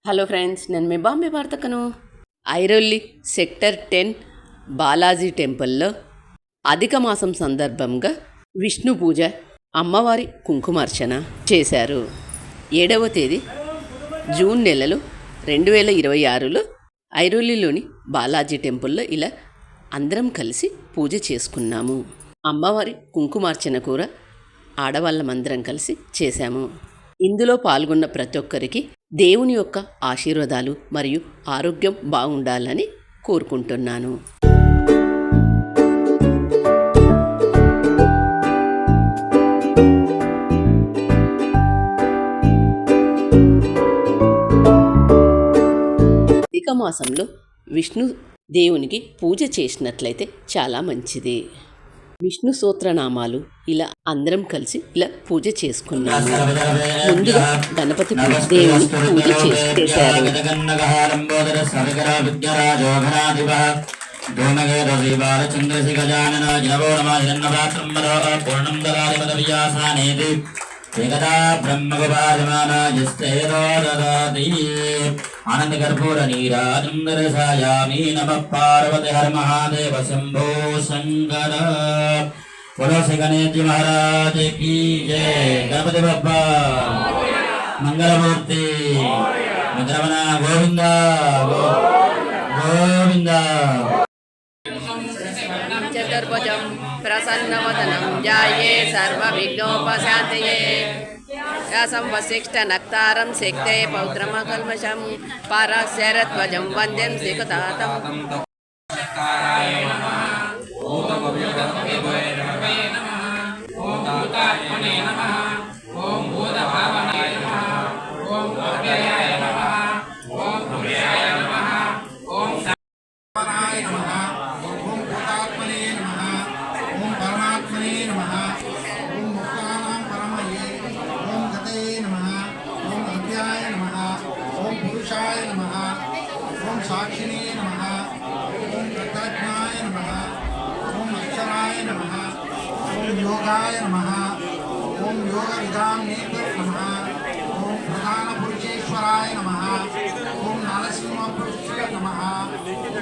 Hello friends, నేను మీ Bombay వార్తకను. Airoli sector 10 Balaji టెంపుల్లో అధిక మాసం సందర్భంగా విష్ణు పూజ, అమ్మవారి కుంకుమార్చన చేశారు. 7వ తేదీ జూన్ నెలలో 2026లో ఐరోలిలోని బాలాజీ టెంపుల్లో ఇలా అందరం కలిసి పూజ చేసుకున్నాము. అమ్మవారి కుంకుమార్చన కూడా ఆడవాళ్ళమందరం కలిసి చేశాము. ఇందులో పాల్గొన్న ప్రతి ఒక్కరికి దేవుని యొక్క ఆశీర్వాదాలు మరియు ఆరోగ్యం బాగుండాలని కోరుకుంటున్నాను. అధిక మాసంలో విష్ణు దేవునికి పూజ చేసినట్లయితే చాలా మంచిది. విష్ణు సూత్రనామాలు ఇలా అందరం కలిసి ఇలా పూజ చేసుకున్నాము. ముందుగా గణపతి దేవుని పూజ చేశారు. ఆనంద కర్పూర నీరాజం దర్శయామి. నమః పార్వతి హర మహాదేవ శంభో శంకర. बोलो श्री गणेश जी महाराज की जय. गणपति बप्पा मंगलमूर्ति मधुरमना गोविंद गोविंद. चतुर्भुजं प्रसन्नवदनं ध्याये सर्वविघ्नोपशान्तये. व्यासं वसिष्ठनक्तारं शक्ते पौत्रमकल्मषं पाराशरध्वजं वन्द्यं श्रीकतातं. ओम साक्षिणे नमः. ओम प्रज्ञाय नमः. ओम अक्षराय नमः. ओम योगाय नमः. ओम योग विधान नमः. ओम प्रधान पुरुषेश्वराय नमः. ओम नरसिंह पुरुषाय नमः.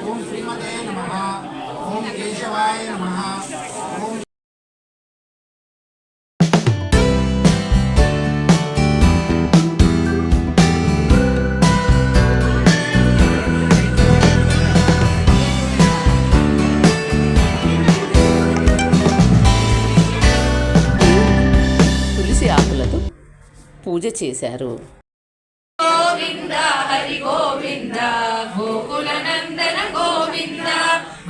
ओम श्रीमते नमः. ओम केशवाय नमः. ओम ఆకులతో పూజ చేశారు. గోవింద హరి గోవింద గోకుల నందన గోవింద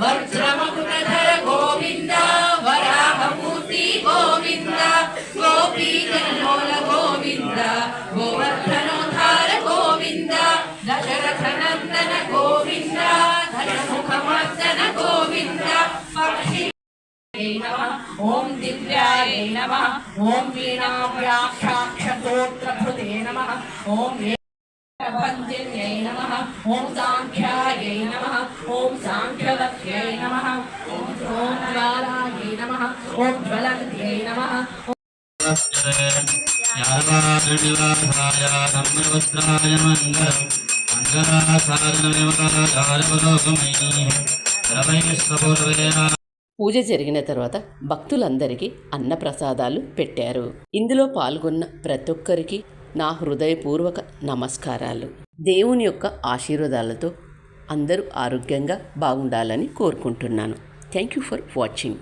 వజ్రమకుటధర గోవింద వరాహమూర్తి గోవింద గోపీ జనలోల గోవింద గోవర్ధనోద్ధార గోవింద దశరథ నందన గోవింద ధనముఖమర్దన గోవింద పక్షి. ఓం దివ్యాయ నమః. ఓం వీణాభ్యాక్షోత్రభృతే నమః. ఓం భంజన్యై నమః. ఓం సాంఖ్యాయై నమః. ఓం సాంఖ్యవత్యై నమః. ఓం జ్వాలాయై నమః. ఓం జ్వలంత్యై నమః. పూజ జరిగిన తర్వాత భక్తులందరికీ అన్నప్రసాదాలు పెట్టారు. ఇందులో పాల్గొన్న ప్రతి ఒక్కరికి నా హృదయపూర్వక నమస్కారాలు. దేవుని యొక్క ఆశీర్వాదాలతో అందరూ ఆరోగ్యంగా బాగుండాలని కోరుకుంటున్నాను. Thank you for watching.